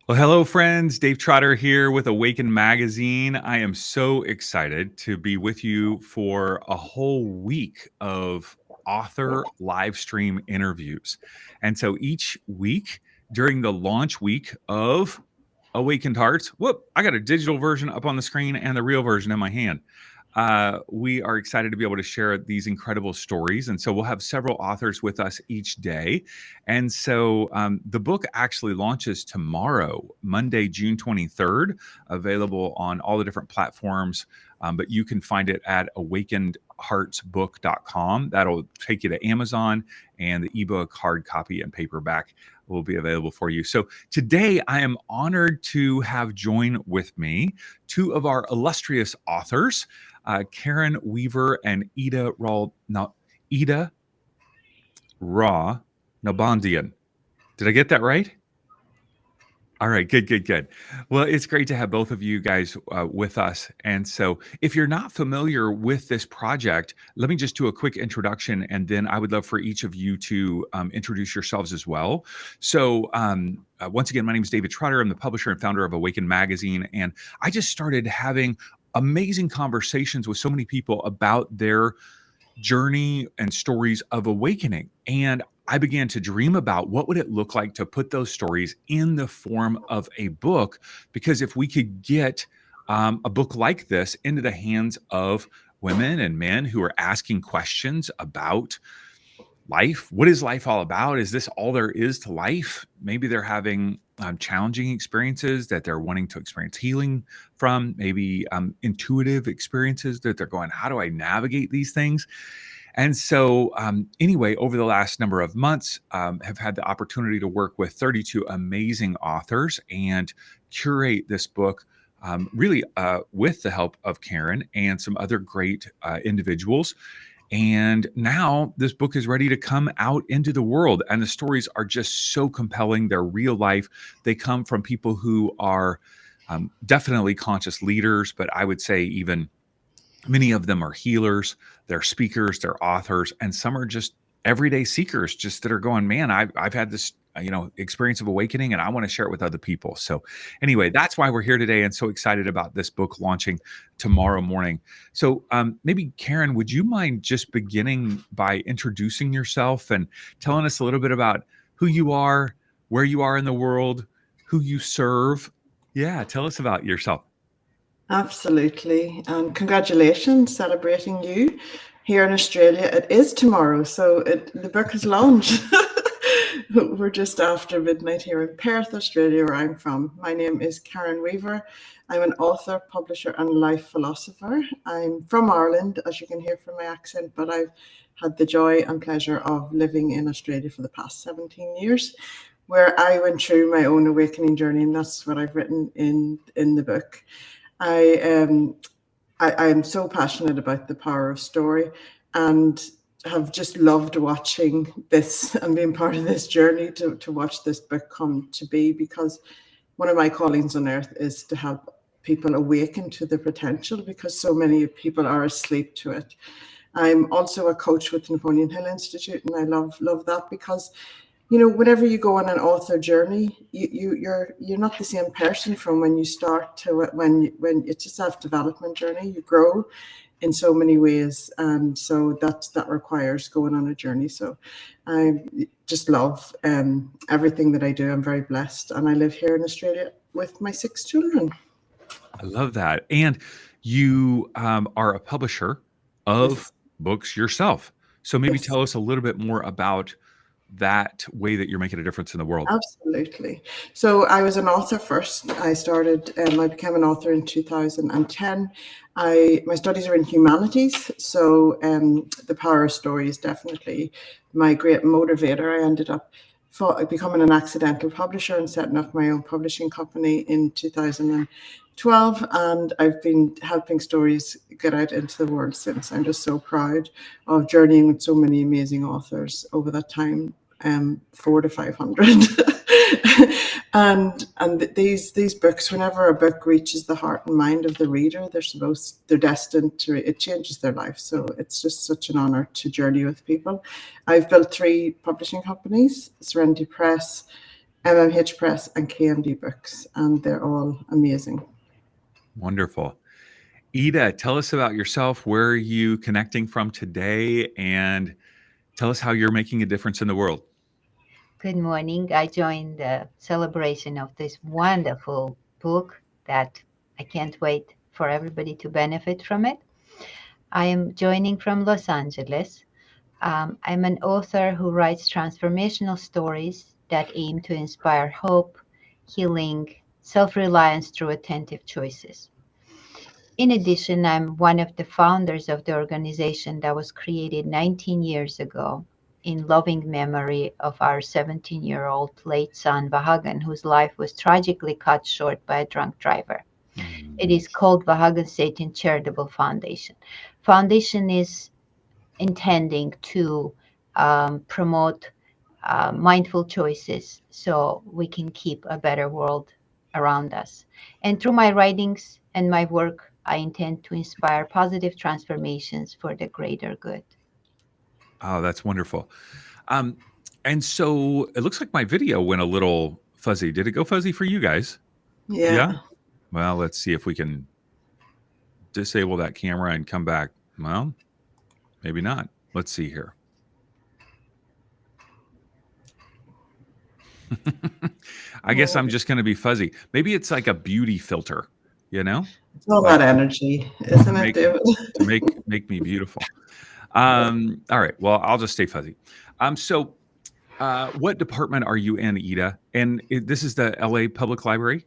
Well, hello, friends. Dave Trotter here with Awaken Magazine. I am so excited to be with you for a whole week of author live stream interviews. And so each week during the launch week of Awakened Hearts, whoop, I got a digital version up on the screen and the real version in my hand. We are excited to be able to share these incredible stories. And so we'll have several authors with us each day. And so the book actually launches tomorrow, Monday, June 23rd, available on all the different platforms. But you can find it at awakenedheartsbook.com. That'll take you to Amazon, and the ebook, hard copy, and paperback will be available for you. So today I am honored to have join with me two of our illustrious authors, Karen Weaver and Ida Raw Nalbandian. Did I get that right? All right, good. Well, it's great to have both of you guys with us. And so, if you're not familiar with this project, let me just do a quick introduction, and then I would love for each of you to introduce yourselves as well. So, once again, my name is David Trotter. I'm the publisher and founder of Awaken Magazine, and I just started having amazing conversations with so many people about their journey and stories of awakening. And I began to dream about what would it look like to put those stories in the form of a book, because if we could get a book like this into the hands of women and men who are asking questions about life. What is life all about? Is this all there is to life? Maybe they're having challenging experiences that they're wanting to experience healing from, maybe intuitive experiences that they're going, how do I navigate these things? And so, anyway, over the last number of months, have had the opportunity to work with 32 amazing authors and curate this book, really with the help of Karen and some other great individuals. And now this book is ready to come out into the world. And the stories are just so compelling. They're real life. They come from people who are definitely conscious leaders, but I would say even many of them are healers, they're speakers, they're authors, and some are just everyday seekers, just that are going, man, I've had this experience of awakening, and I want to share it with other people. So anyway, that's why we're here today, and so excited about this book launching tomorrow morning. So maybe Karen, would you mind just beginning by introducing yourself and telling us a little bit about who you are, where you are in the world, who you serve? Yeah, tell us about yourself. Absolutely. And congratulations, celebrating you here in Australia. It is tomorrow, so the book is launched. We're just after midnight here in Perth, Australia, where I'm from. My name is Karen Weaver. I'm an author, publisher, and life philosopher. I'm from Ireland, as you can hear from my accent, but I've had the joy and pleasure of living in Australia for the past 17 years, where I went through my own awakening journey, and that's what I've written in the book. I'm so passionate about the power of story, and have just loved watching this and being part of this journey to watch this book come to be, because one of my callings on earth is to help people awaken to the potential, because so many people are asleep to it. I'm also a coach with the Nalbandian Hill Institute, and I love that, because whenever you go on an author journey, you're not the same person from when you start to when it's a self-development journey. You grow in so many ways, and so that requires going on a journey. So I just love everything that I do. I'm very blessed, and I live here in Australia with my 6 children. I love that. And you are a publisher of Yes. books yourself. So maybe Yes. tell us a little bit more about that way that you're making a difference in the world. Absolutely. So I was an author first. I became an author in 2010. My studies are in humanities, so the power of story is definitely my great motivator. I ended up becoming an accidental publisher and setting up my own publishing company in 2012, and I've been helping stories get out into the world since. I'm just so proud of journeying with so many amazing authors over that time. 400 to 500. and these books, whenever a book reaches the heart and mind of the reader, they're destined to, it changes their life. So it's just such an honor to journey with people. I've built 3 publishing companies: Serenity Press, MMH Press and KMD Books, and they're all amazing. Wonderful. Ida, tell us about yourself. Where are you connecting from today? And tell us how you're making a difference in the world. Good morning. I joined the celebration of this wonderful book that I can't wait for everybody to benefit from it. I am joining from Los Angeles. I'm an author who writes transformational stories that aim to inspire hope, healing, self-reliance through attentive choices. In addition, I'm one of the founders of the organization that was created 19 years ago in loving memory of our 17-year-old late son, Vahagan, whose life was tragically cut short by a drunk driver. It is called Vahagan Satan Charitable Foundation. Foundation is intending to promote mindful choices so we can keep a better world around us. And through my writings and my work, I intend to inspire positive transformations for the greater good. Oh, that's wonderful. And so it looks like my video went a little fuzzy. Did it go fuzzy for you guys? Yeah. Yeah. Well, let's see if we can disable that camera and come back. Well, maybe not. Let's see here. I guess I'm just going to be fuzzy. Maybe it's like a beauty filter, you know? It's all Like that energy, isn't it, David? to make me beautiful. All right. Well, I'll just stay fuzzy. So what department are you in, Ida? And this is the LA Public Library?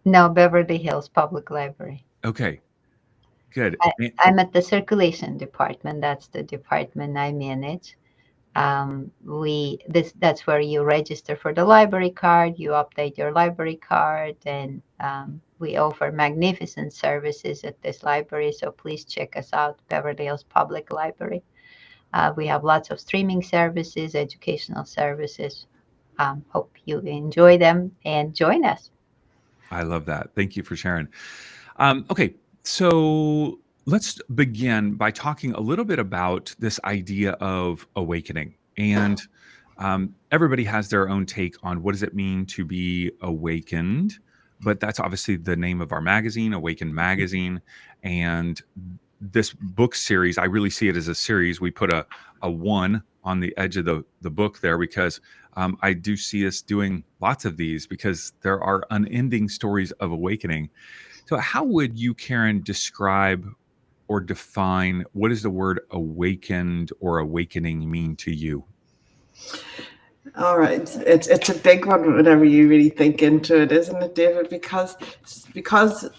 No, Beverly Hills Public Library. Okay. Good. I'm at the circulation department. That's the department I manage. That's where you register for the library card, you update your library card, and we offer magnificent services at this library. So please check us out, Beverly Hills Public Library. We have lots of streaming services, educational services. Hope you enjoy them and join us. I love that. Thank you for sharing. Okay, so let's begin by talking a little bit about this idea of awakening. And everybody has their own take on what does it mean to be awakened. But that's obviously the name of our magazine, Awaken Magazine. And this book series, I really see it as a series. We put a one on the edge of the book there because I do see us doing lots of these because there are unending stories of awakening. So how would you, Karen, describe or define what does the word awakened or awakening mean to you? All right, it's a big one whenever you really think into it, isn't it, David? Because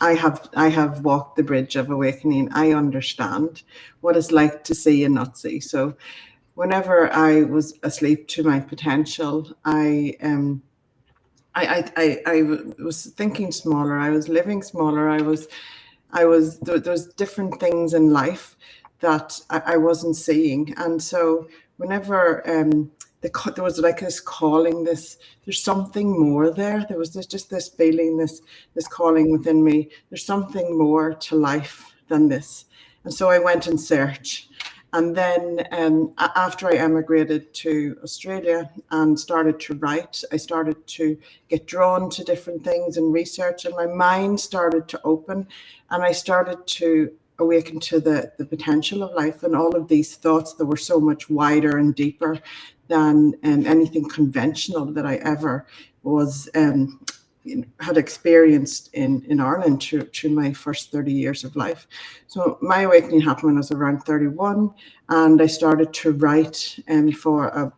I have walked the bridge of awakening, I understand what it's like to see and not see. So, whenever I was asleep to my potential, I was thinking smaller. I was living smaller. There's different things in life that I wasn't seeing, and so whenever there was like this calling, there's something more there. There was just this feeling, this calling within me. There's something more to life than this, and so I went in search. And then after I emigrated to Australia and started to write, I started to get drawn to different things and research, and my mind started to open, and I started to awaken to the potential of life and all of these thoughts that were so much wider and deeper than anything conventional that I ever was had experienced in Ireland through my first 30 years of life. So my awakening happened when I was around 31, and I started to write for a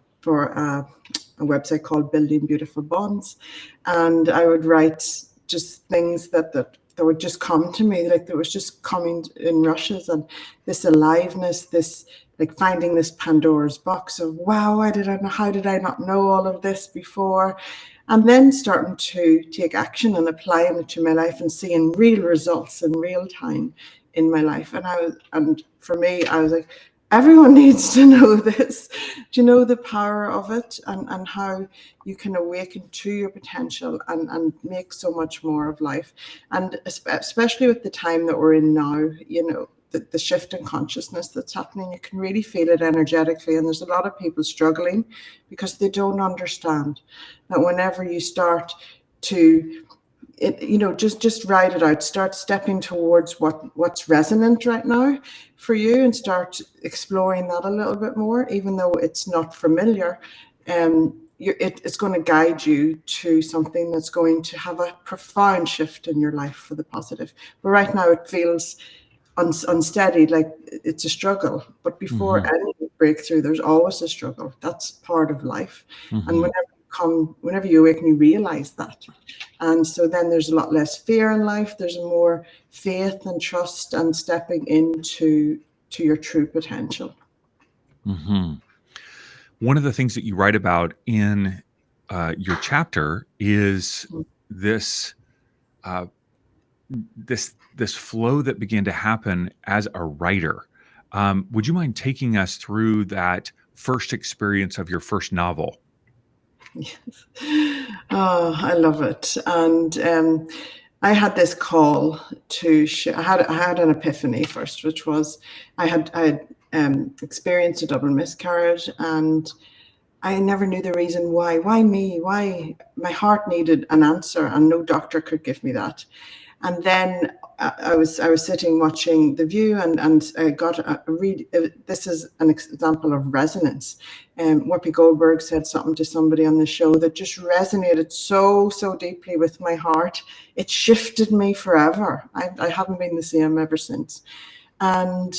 website called Building Beautiful Bonds, and I would write just things that would just come to me, like there was just coming in rushes, and this aliveness, this like finding this Pandora's box of wow, how did I not know all of this before? And then starting to take action and applying it to my life and seeing real results in real time in my life. And for me, I was like, everyone needs to know this. Do you know the power of it and how you can awaken to your potential and make so much more of life? And especially with the time that we're in now, the shift in consciousness that's happening. You can really feel it energetically, and there's a lot of people struggling because they don't understand that whenever you start to just write it out, start stepping towards what's resonant right now for you, and start exploring that a little bit more, even though it's not familiar. It's going to guide you to something that's going to have a profound shift in your life for the positive. But right now it feels unsteady, like it's a struggle. But before any breakthrough, there's always a struggle. That's part of life. And whenever you awaken, you realize that. And so then there's a lot less fear in life. There's more faith and trust and stepping into your true potential. One of the things that you write about in your chapter is this this flow that began to happen as a writer. Would you mind taking us through that first experience of your first novel? Yes. Oh, I love it. And I had this call to share. I had an epiphany first, which was I had experienced a double miscarriage, and I never knew the reason why. Why me? Why? My heart needed an answer, and no doctor could give me that. And then I was sitting watching The View, and I got a read. This is an example of resonance. Whoopi Goldberg said something to somebody on the show that just resonated so deeply with my heart. It shifted me forever. I haven't been the same ever since. And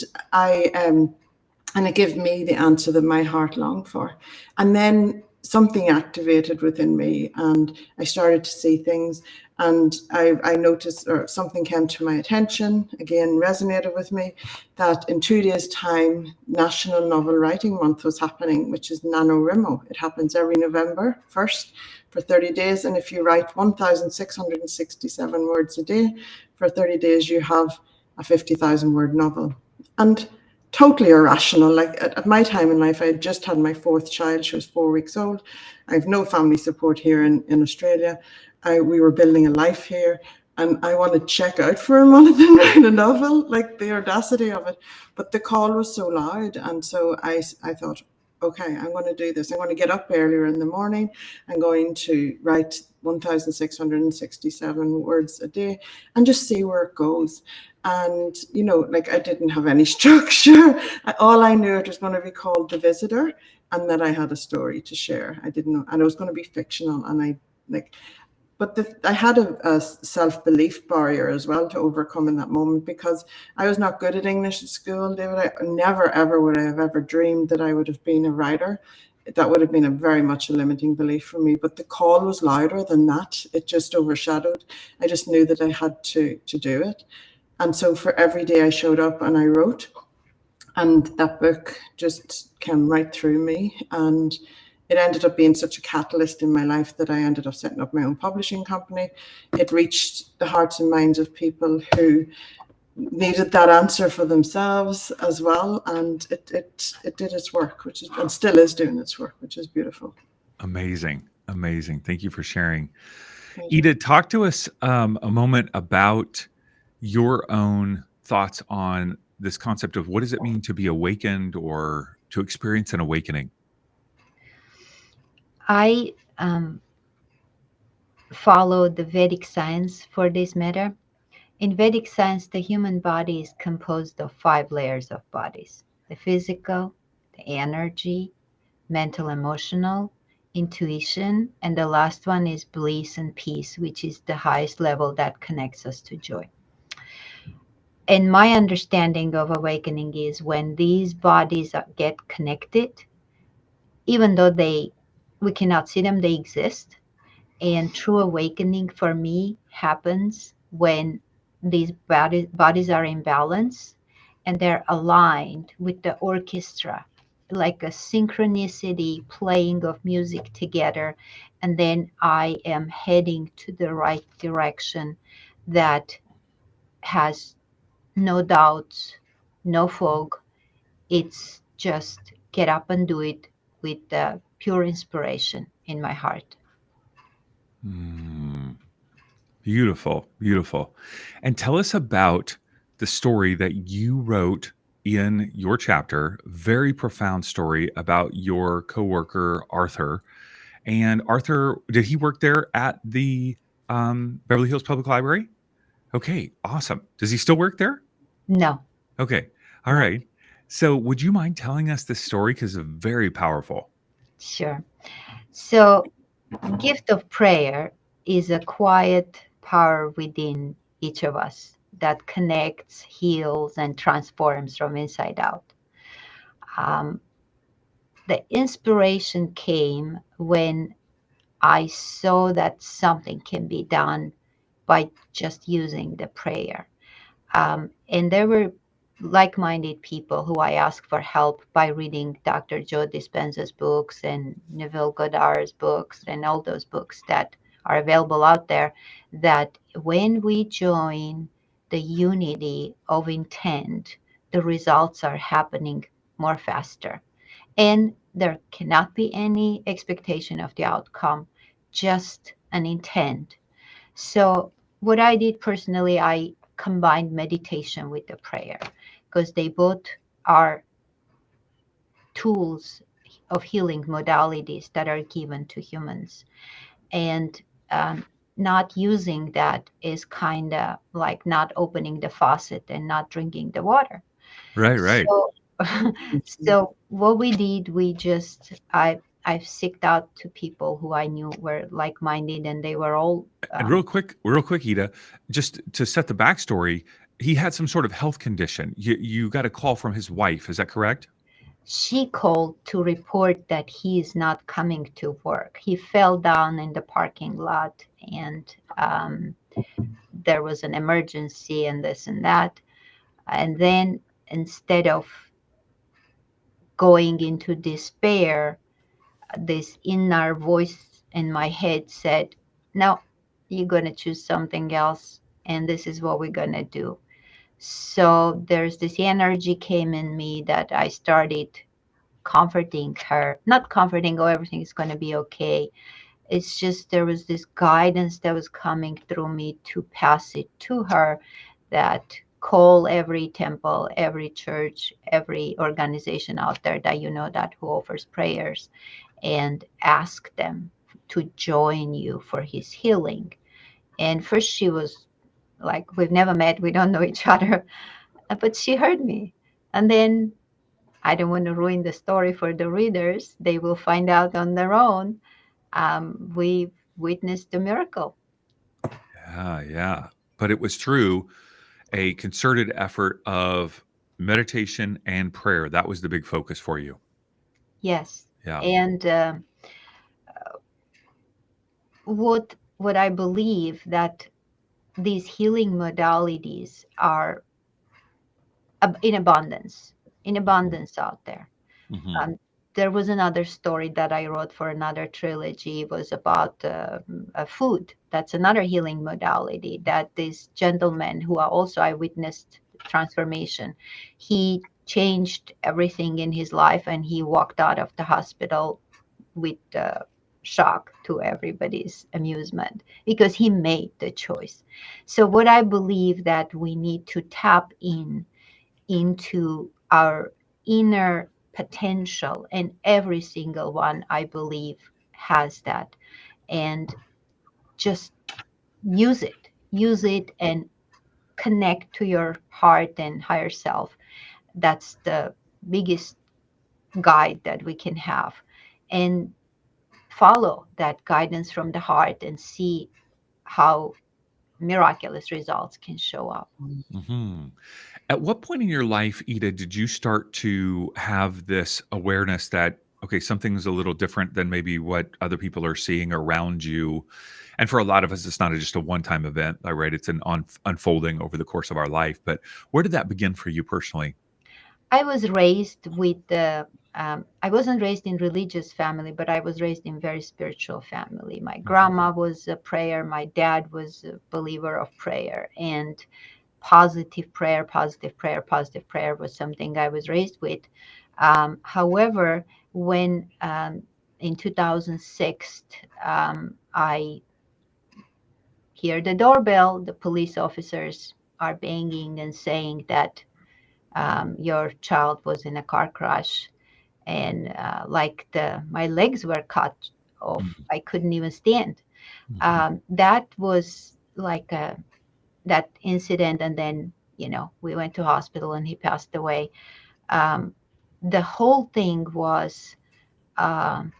it gave me the answer that my heart longed for. And then something activated within me, and I started to see things, and I noticed, or something came to my attention, again resonated with me, that in 2 days' time, National Novel Writing Month was happening, which is NaNoWriMo. It happens every November 1st for 30 days. And if you write 1,667 words a day for 30 days, you have a 50,000 word novel. And totally irrational. Like at my time in life, I had just had my fourth child. She was 4 weeks old. I have no family support here in Australia. We were building a life here, and I wanted to check out for a month and write a novel, like the audacity of it. But the call was so loud, and so I thought, okay, I'm going to do this. I'm going to get up earlier in the morning. I'm going to write 1,667 words a day and just see where it goes. And, like, I didn't have any structure. All I knew, it was going to be called The Visitor, and that I had a story to share. I didn't know, and it was going to be fictional. And I had a self-belief barrier as well to overcome in that moment, because I was not good at English at school, David. I never, ever would I have ever dreamed that I would have been a writer. That would have been a very much a limiting belief for me. But the call was louder than that. It just overshadowed. I just knew that I had to do it. And so for every day I showed up and I wrote, and that book just came right through me. And it ended up being such a catalyst in my life that I ended up setting up my own publishing company. It reached the hearts and minds of people who needed that answer for themselves as well. And it did its work, and still is doing its work, which is beautiful. Amazing. Thank you for sharing. Ida, talk to us a moment about your own thoughts on this concept of what does it mean to be awakened or to experience an awakening? I follow the Vedic science for this matter. In Vedic science, the human body is composed of 5 layers of bodies: the physical, the energy, mental, emotional, intuition, and the last one is bliss and peace, which is the highest level that connects us to joy. And my understanding of awakening is when these bodies get connected, even though we cannot see them, they exist. And true awakening for me happens when these bodies are in balance and they're aligned with the orchestra, like a synchronicity playing of music together. And then I am heading to the right direction that has no doubts, no fog. It's just get up and do it with the pure inspiration in my heart. Beautiful. And tell us about the story that you wrote in your chapter. Very profound story about your coworker Arthur. And Arthur, did he work there at the Beverly Hills Public Library? Okay, awesome. Does he still work there? No, Okay, all no, right. So, would you mind telling us this story because it's very powerful? sure. So, gift of prayer is a quiet power within each of us that connects, heals, and transforms from inside out. Um, the inspiration came when I saw that something can be done by just using the prayer. And there were like minded people who I asked for help by reading Dr. Joe Dispenza's books and Neville Goddard's books and all those books that are available out there. That when we join the unity of intent, the results are happening more faster. And there cannot be any expectation of the outcome, just an intent. So, what I did personally, I combined meditation with the prayer because they both are tools of healing modalities that are given to humans. And not using that is kind of like not opening the faucet and not drinking the water. Right, right. So, so what we did, I've seeked out to people who I knew were like-minded, and they were all. And real quick, Ida, just to set the backstory, he had some sort of health condition. You got a call from his wife. Is that correct? She called to report that he is not coming to work. He fell down in the parking lot, and there was an emergency, and this and that. And then instead of going into despair, this inner voice in my head said, "No, you're going to choose something else, and this is what we're going to do." So there's this energy came in me that I started comforting her, not comforting, oh, everything is going to be okay. It's just there was this guidance that was coming through me to pass it to her, that call every temple, every church, every organization out there that you know that who offers prayers, and ask them to join you for his healing. And first she was like, we've never met, we don't know each other, but she heard me. And then I don't want to ruin the story for the readers. They will find out on their own. We witnessed a miracle. Yeah, yeah. But it was true, a concerted effort of meditation and prayer. That was the big focus for you. Yes. Yeah. And what I believe that these healing modalities are in abundance out there. Hmm. Um, there was another story that I wrote for another trilogy. It was about food. That's another healing modality that this gentleman who are also I witnessed transformation. He changed everything in his life and he walked out of the hospital with shock to everybody's amusement because he made the choice. So what I believe that we need to tap into our inner potential, and every single one I believe has that, and just use it and connect to your heart and higher self. That's the biggest guide that we can have, and follow that guidance from the heart and see how miraculous results can show up. Hmm. At what point in your life, Ida, did you start to have this awareness that, okay, something's a little different than maybe what other people are seeing around you? And for a lot of us, it's not just a one time event, right? It's an unfolding over the course of our life. But where did that begin for you personally? I was raised with the I wasn't raised in religious family, but I was raised in very spiritual family. My Mhm. grandma was a prayer, my dad was a believer of prayer, and positive prayer, positive prayer, positive prayer was something I was raised with. However, when in 2006, I hear the doorbell, the police officers are banging and saying that your child was in a car crash, and my legs were cut off. Mm, I couldn't even stand. mhm, That was like that incident, and then we went to hospital and he passed away. um, the whole thing was, um,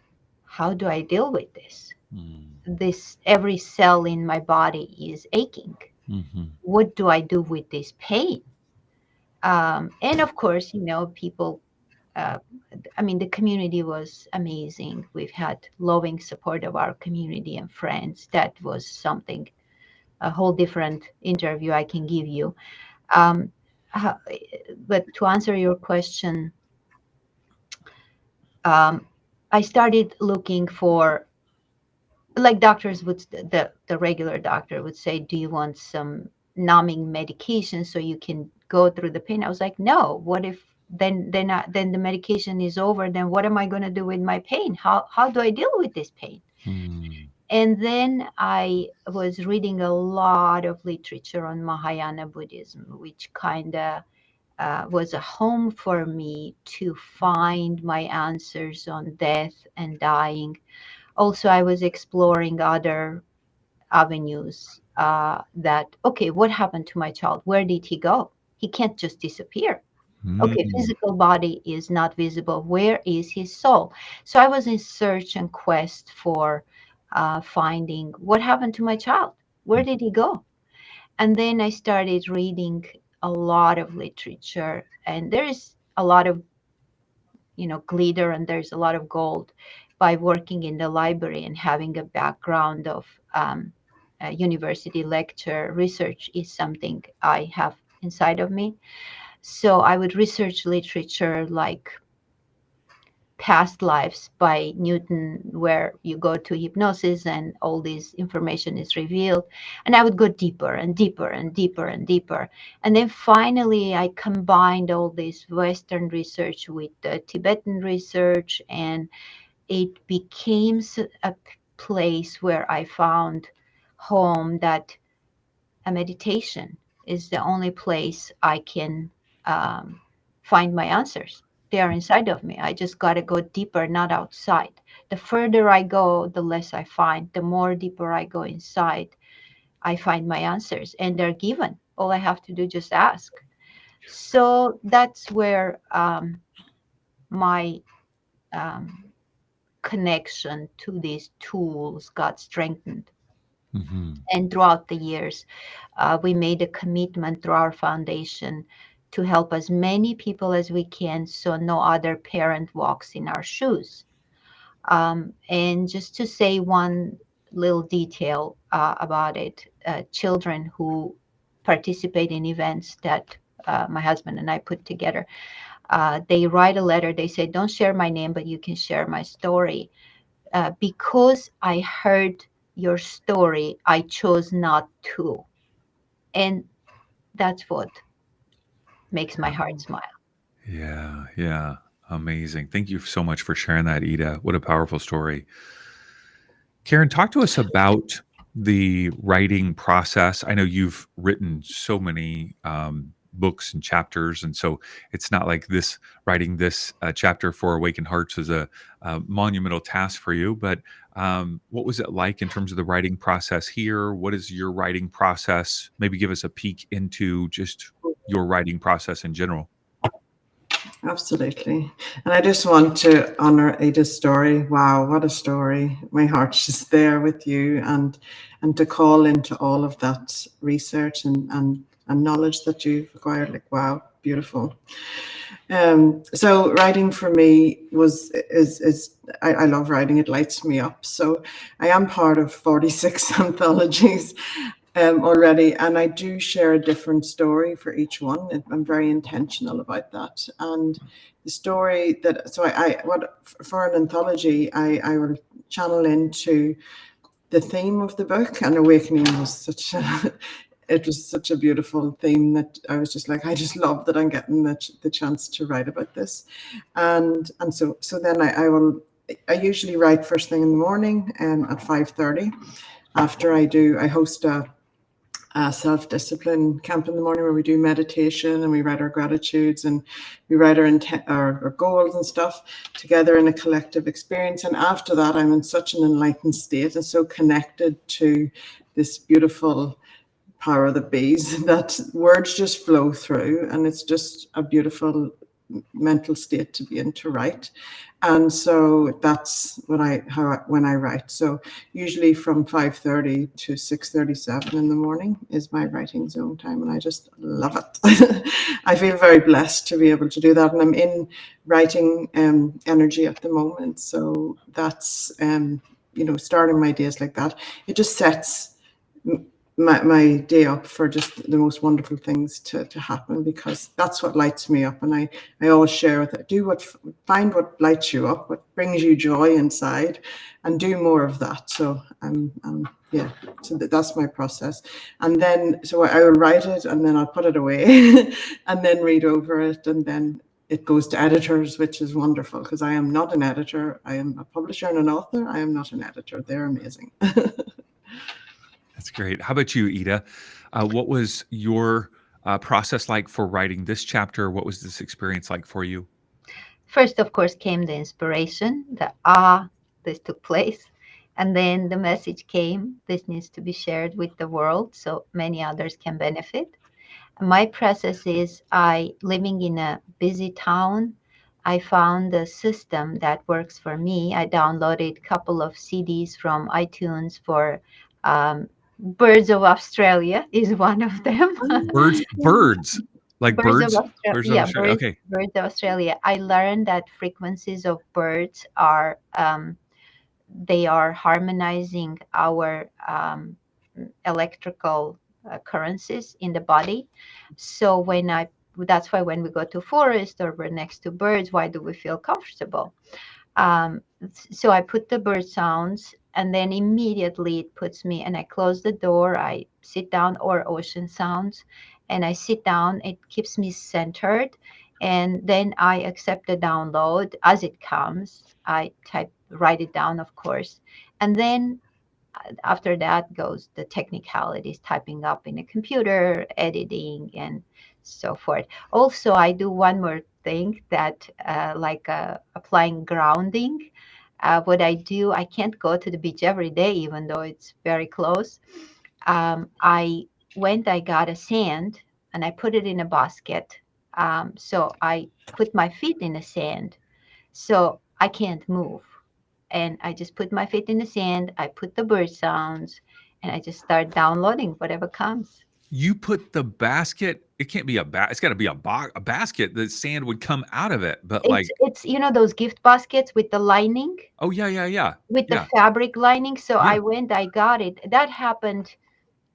how do I deal with this? mm, This every cell in my body is aching. mhm, What do I do with this pain? And of course, people. Uh, I mean, the community was amazing. We've had loving support of our community and friends. That was something, a whole different interview I can give you. Um, ho- but to answer your question, um, I started looking for, like doctors would, the regular doctor would say, do you want some numbing medication so you can go through the pain? I was like, no. What if then the medication is over? Then what am I going to do with my pain? How do I deal with this pain? mm, And then I was reading a lot of literature on Mahayana Buddhism, which kind of was a home for me to find my answers on death and dying. Also, I was exploring other avenues, okay, what happened to my child? Where did he go? He can't just disappear. Okay, mm, physical body is not visible. Where is his soul? So I was in search and quest for finding what happened to my child. Where mm, did he go? And then I started reading a lot of literature, and there is a lot of glitter, and there's a lot of gold by working in the library and having a background of university lecture. Research is something I have inside of me. So I would research literature like Past Lives by Newton, where you go to hypnosis and all this information is revealed. And I would go deeper and deeper and deeper and deeper. And then finally, I combined all this Western research with the Tibetan research, and it became a place where I found home, that a meditation is the only place I can find my answers. They are inside of me. I just got to go deeper, not outside. The further I go, the less I find. The more deeper I go inside, I find my answers, and they're given. All I have to do is just ask. So that's where my um, connection to these tools got strengthened. mhm, And throughout the years, we made a commitment through our foundation to help as many people as we can, so no other parent walks in our shoes. And just to say one little detail about it, children who participate in events that my husband and I put together, they write a letter. They say, don't share my name, but you can share my story. Because I heard your story, I chose not to. And that's what makes my heart smile. yeah, yeah. Amazing. Thank you so much for sharing that, Ida. What a powerful story. Karen, talk to us about the writing process. I know you've written so many books and chapters, and so it's not like this writing this chapter for Awaken Hearts is a monumental task for you. But what was it like in terms of the writing process here? What is your writing process? Maybe give us a peek into just your writing process in general. Absolutely. And I just want to honor Ada's story. Wow, what a story. My heart's just there with you, and to call into all of that research and knowledge that you've acquired. Like, wow, beautiful. So writing for me is I love writing. It lights me up. So I am part of 46 anthologies already, and I do share a different story for each one. I'm very intentional about that. And the story that what for an anthology, I will channel into the theme of the book, and awakening was such a it was such a beautiful theme that I was just like, I just love that I'm getting the chance to write about this. And so then I usually write first thing in the morning at 5:30. After I host self-discipline camp in the morning where we do meditation and we write our gratitudes and we write our goals and stuff together in a collective experience. And after that, I'm in such an enlightened state and so connected to this beautiful power of the bees that words just flow through, and it's just a beautiful mental state to be in to write. And so that's when I write. So usually from 5:30 to 6:37 in the morning is my writing zone time, and I just love it. I feel very blessed to be able to do that, and I'm in writing energy at the moment. So that's starting my days like that. It just sets my day up for just the most wonderful things to happen, because that's what lights me up. And I always share with it, find what lights you up, what brings you joy inside, and do more of that. So so that's my process. And then so I will write it and then I'll put it away and then read over it, and then it goes to editors, which is wonderful because I am not an editor. I am a publisher and an author. I am not an editor. They're amazing. That's great. How about you, Ida? What was your process like for writing this chapter? What was this experience like for you? First, of course, came the inspiration, this took place. And then the message came, this needs to be shared with the world so many others can benefit. My process is living in a busy town, I found a system that works for me. I downloaded a couple of CDs from iTunes for Birds of Australia is one of them. Birds, like Birds of birds. Australia. Birds of Yeah, Australia. Okay. Birds of Australia. I learned that frequencies of birds are they are harmonizing our electrical currencies in the body. So that's why when we go to forest or we're next to birds, why do we feel comfortable? So I put the bird sounds, and then immediately it puts me, and I close the door, I sit down, or ocean sounds, and I sit down, it keeps me centered. And then I accept the download as it comes. I write it down, of course. And then after that goes the technicalities, typing up in a computer, editing, and so forth. Also, I do one more thing that applying grounding. What I do, I can't go to the beach every day, even though it's very close. I got a sand and I put it in a basket. So I put my feet in the sand, so I can't move. And I just put my feet in the sand, I put the bird sounds, and I just start downloading whatever comes. You put the basket, it can't be it's got to be a basket. The sand would come out of it, but It's those gift baskets with the lining, oh yeah. with the Yeah. fabric lining. So Yeah. I got it. That happened.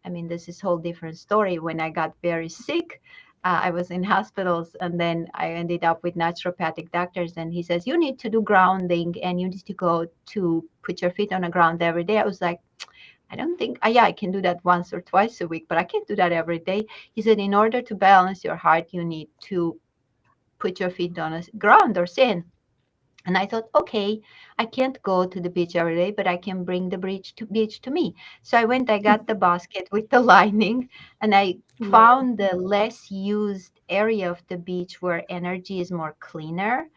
I mean, this is a whole different story. When I got very sick, I was in hospitals, and then I ended up with naturopathic doctors, and he says, you need to do grounding and you need to go to put your feet on the ground every day. I was like, I don't think, I can do that once or twice a week, but I can't do that every day. He said, in order to balance your heart, you need to put your feet on the ground or sand. And I thought, okay, I can't go to the beach every day, but I can bring the beach to me. So I got the basket with the lining, and I found the less used area of the beach where energy is more cleaner.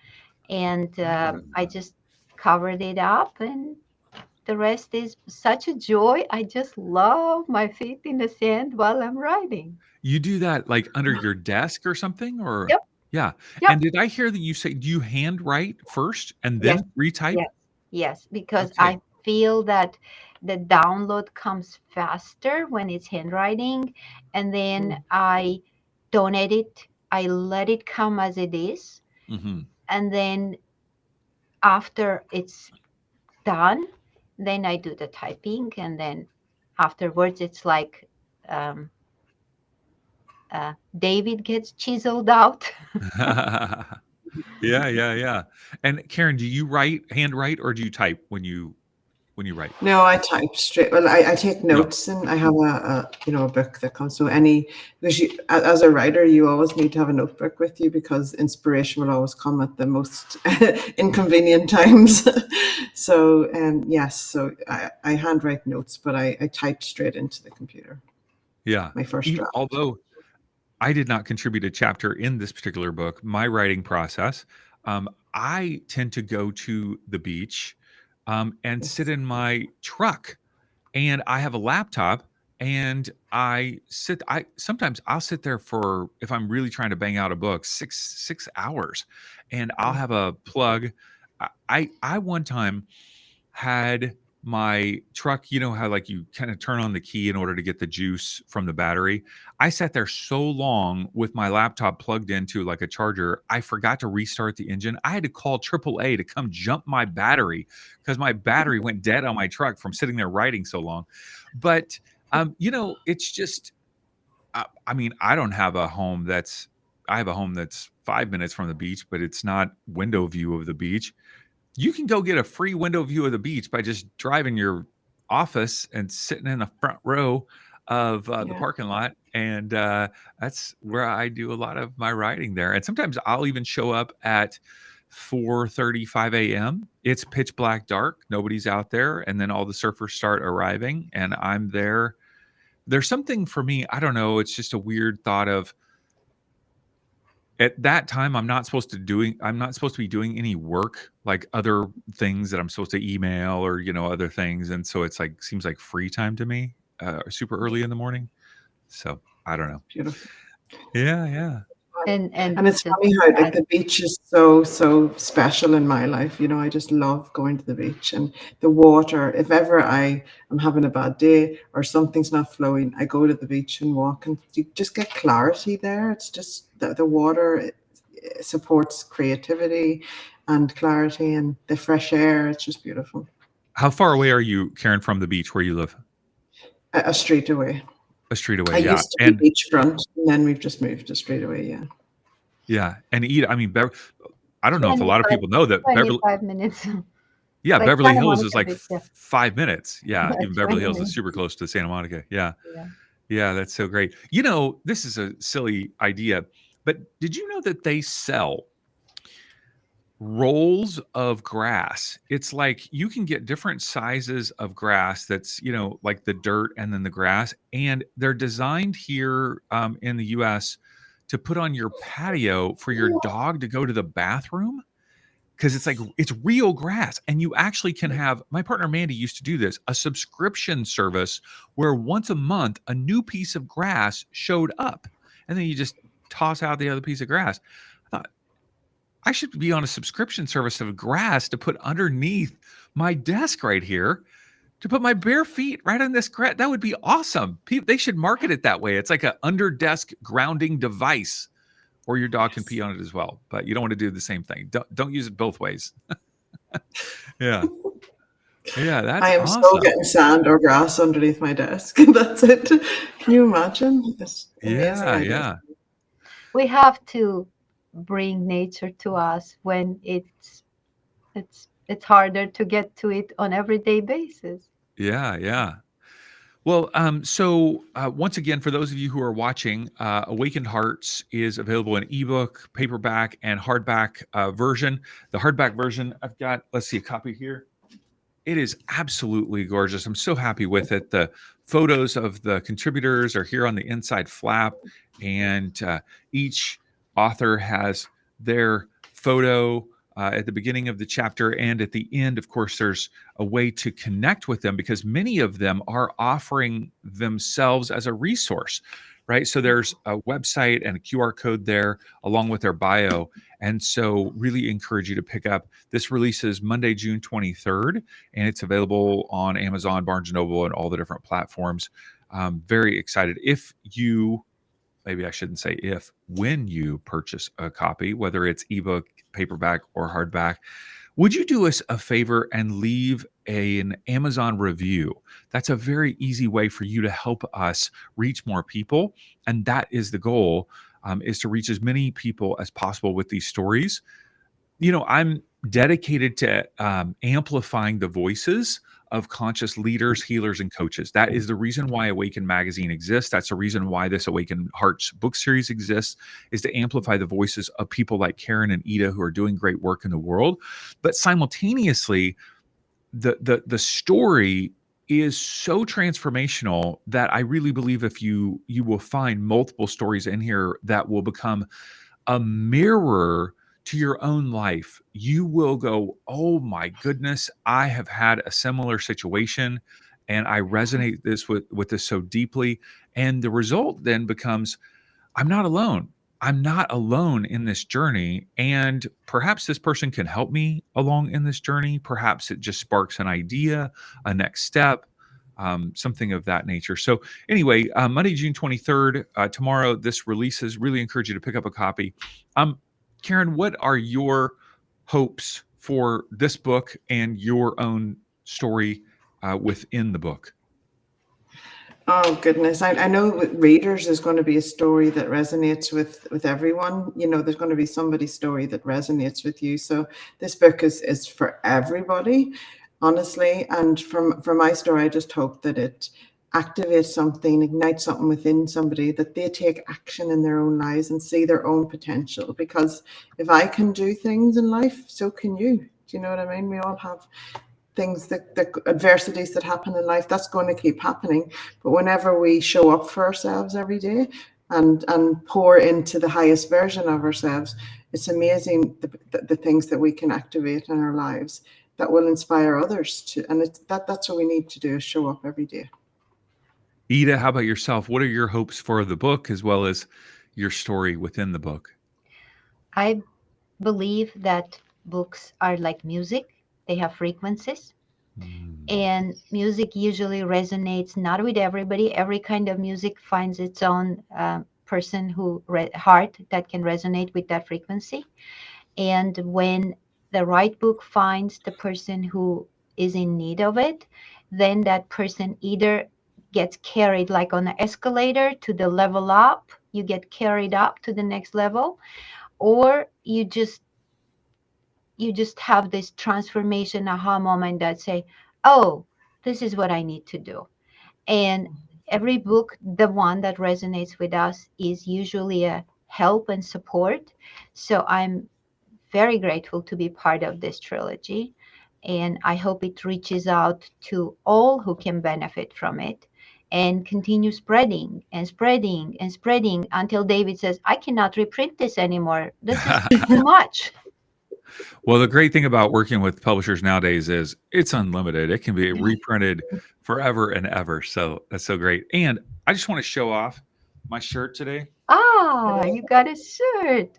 And I just covered it up, and the rest is such a joy. I just love my feet in the sand while I'm writing. You do that like under your desk or something, or Yep. yeah. Yep. And did I hear that you say, do you hand write first and Yes. then retype? Yes, because Okay. I feel that the download comes faster when it's handwriting, and then I don't edit. I let it come as it is, Mm-hmm. and then after it's done, then I do the typing, and then afterwards it's like um, David gets chiseled out. Yeah. And Karen, do you hand write, or do you type when you write? No, I type straight. Well, I take No. notes, and I have a book that comes. So because as a writer, you always need to have a notebook with you because inspiration will always come at the most inconvenient times. So yes, so I handwrite notes, but I type straight into the computer. Yeah. my first draft. Although I did not contribute a chapter in this particular book, my writing process, I tend to go to the beach and sit Yes. in my truck, and I have a laptop, and I sometimes I'll sit there for, if I'm really trying to bang out a book, 6 hours, and I'll Wow. have a plug. I one time had my truck, you know how like you kind of turn on the key in order to get the juice from the battery. I sat there so long with my laptop plugged into like a charger, I forgot to restart the engine. I had to call AAA to come jump my battery because my battery went dead on my truck from sitting there writing so long. But it's just, I mean, I don't have a home that's, I have a home that's 5 minutes from the beach, but it's not window view of the beach. You can go get a free window view of the beach by just driving your office and sitting in the front row of the Yeah. parking lot. And that's where I do a lot of my writing there. And sometimes I'll even show up at 4:35 a.m. It's pitch black dark. Nobody's out there. And then all the surfers start arriving and I'm there. There's something for me, I don't know. It's just a weird thought of, at that time I'm not supposed to be doing any work, like other things that I'm supposed to email or other things, and so it's like seems like free time to me, super early in the morning. So I don't know. Beautiful. Yeah. And it's just funny to how like add, the beach is so special in my life. I just love going to the beach and the water. If ever I am having a bad day or something's not flowing, I go to the beach and walk, and you just get clarity there. It's just the water it supports creativity and clarity, and the fresh air. It's just beautiful. How far away are you, Karen, from the beach where you live? A street away. A street I away, yeah. used to be And beachfront, and then we've just moved to street away. Yeah. yeah, and I mean, I don't know if a lot of 25, people know that 25 minutes. yeah, Like Beverly Santa Hills is Monica like Beach, yeah. 5 minutes. Yeah, even Beverly 20 Hills is minutes. super close to Santa Monica. Yeah. Yeah. Yeah, that's so great. This is a silly idea, but did you know that they sell rolls of grass? It's like you can get different sizes of grass that's, like the dirt and then the grass, and they're designed here in the US to put on your patio for your dog to go to the bathroom, because it's like it's real grass, and you actually can have, my partner Mandy used to do this, a subscription service where once a month a new piece of grass showed up, and then you just toss out the other piece of grass. I thought I should be on a subscription service of grass to put underneath my desk right here, to put my bare feet right on this grass. That would be awesome. They should market it that way. It's like a under desk grounding device, or your dog can pee on it as well. But you don't want to do the same thing. Don't use it both ways. Yeah. Yeah, that's I am still awesome. getting sand or grass underneath my desk. That's it. Can you imagine? It's amazing Yeah, ideas. yeah. We have to bring nature to us when it's harder to get to it on everyday basis. Yeah. Well, once again, for those of you who are watching, Awakened Hearts is available in ebook, paperback, and hardback version. The hardback version, I've got, let's see, a copy here. It is absolutely gorgeous. I'm so happy with it. The photos of the contributors are here on the inside flap, and each author has their photo at the beginning of the chapter, and at the end, of course, there's a way to connect with them because many of them are offering themselves as a resource, right? So there's a website and a QR code there along with their bio. And so really encourage you to pick up. This releases Monday, June 23rd, and it's available on Amazon, Barnes & Noble, and all the different platforms. Very excited. Maybe I shouldn't say if, when you purchase a copy, whether it's ebook, paperback, or hardback, would you do us a favor and leave an Amazon review? That's a very easy way for you to help us reach more people. And that is the goal, is to reach as many people as possible with these stories. I'm dedicated to amplifying the voices of conscious leaders, healers, and coaches. That is the reason why Awaken Magazine exists. That's the reason why this Awaken Hearts book series exists, is to amplify the voices of people like Karen and Ida who are doing great work in the world. But simultaneously, the story is so transformational that I really believe if you will find multiple stories in here that will become a mirror to your own life. You will go, oh my goodness, I have had a similar situation and I resonate this with this so deeply. And the result then becomes, I'm not alone. I'm not alone in this journey. And perhaps this person can help me along in this journey. Perhaps it just sparks an idea, a next step, something of that nature. So, anyway, Monday, June 23rd, tomorrow, this releases. Really encourage you to pick up a copy. Karen, what are your hopes for this book and your own story within the book? Oh goodness, I know with readers there's going to be a story that resonates with everyone. You know, there's going to be somebody's story that resonates with you. So this book is for everybody, honestly. And from my story, I just hope that it activates something, ignites something within somebody, that they take action in their own lives and see their own potential. Because if I can do things in life, so can you. Do you know what I mean? We all have things, the adversities that happen in life, that's going to keep happening. But whenever we show up for ourselves every day and pour into the highest version of ourselves, it's amazing the things that we can activate in our lives that will inspire others to. And that's what we need to do, is show up every day. Ida, how about yourself? What are your hopes for the book as well as your story within the book? I believe that books are like music. They have frequencies. And music usually resonates not with everybody. Every kind of music finds its own person heart that can resonate with that frequency. And when the right book finds the person who is in need of it, then that person either gets carried like on an escalator to the level up, you get carried up to the next level, or you just have this transformation aha moment that say, oh, this is what I need to do. And every book, the one that resonates with us, is usually a help and support. So I'm very grateful to be part of this trilogy, and I hope it reaches out to all who can benefit from it and continue spreading and spreading and spreading until David says, I cannot reprint this anymore. This is too much. Well, the great thing about working with publishers nowadays is it's unlimited. It can be reprinted forever and ever. So that's so great. And I just want to show off my shirt today. Ah, you got a shirt.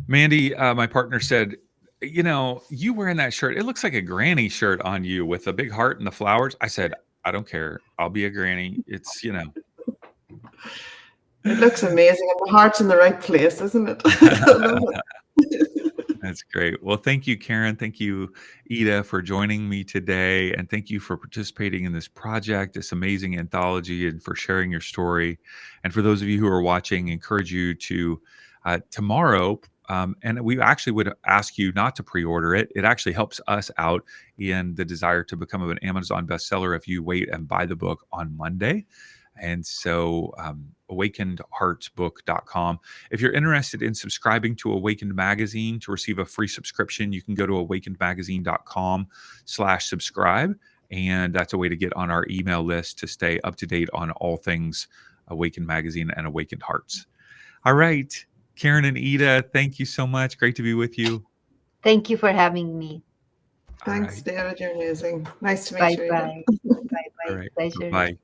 Mandy, my partner, said, you wearing that shirt, it looks like a granny shirt on you with a big heart and the flowers. I said, I don't care. I'll be a granny. It's. It looks amazing, and the heart's in the right place, isn't it? That's great. Well, thank you, Karen. Thank you, Ida, for joining me today. And thank you for participating in this project, this amazing anthology, and for sharing your story. And for those of you who are watching, I encourage you to tomorrow. And we actually would ask you not to pre-order it. It actually helps us out in the desire to become an Amazon bestseller if you wait and buy the book on Monday. And so awakenedheartsbook.com. If you're interested in subscribing to Awakened Magazine to receive a free subscription, you can go to awakenedmagazine.com/subscribe. And that's a way to get on our email list to stay up to date on all things Awakened Magazine and Awakened Hearts. All right, Karen and Ida, thank you so much. Great to be with you. Thank you for having me. Thanks, David. You're amazing. Nice to meet Bye you. bye. Bye bye. All right. Pleasure. Bye.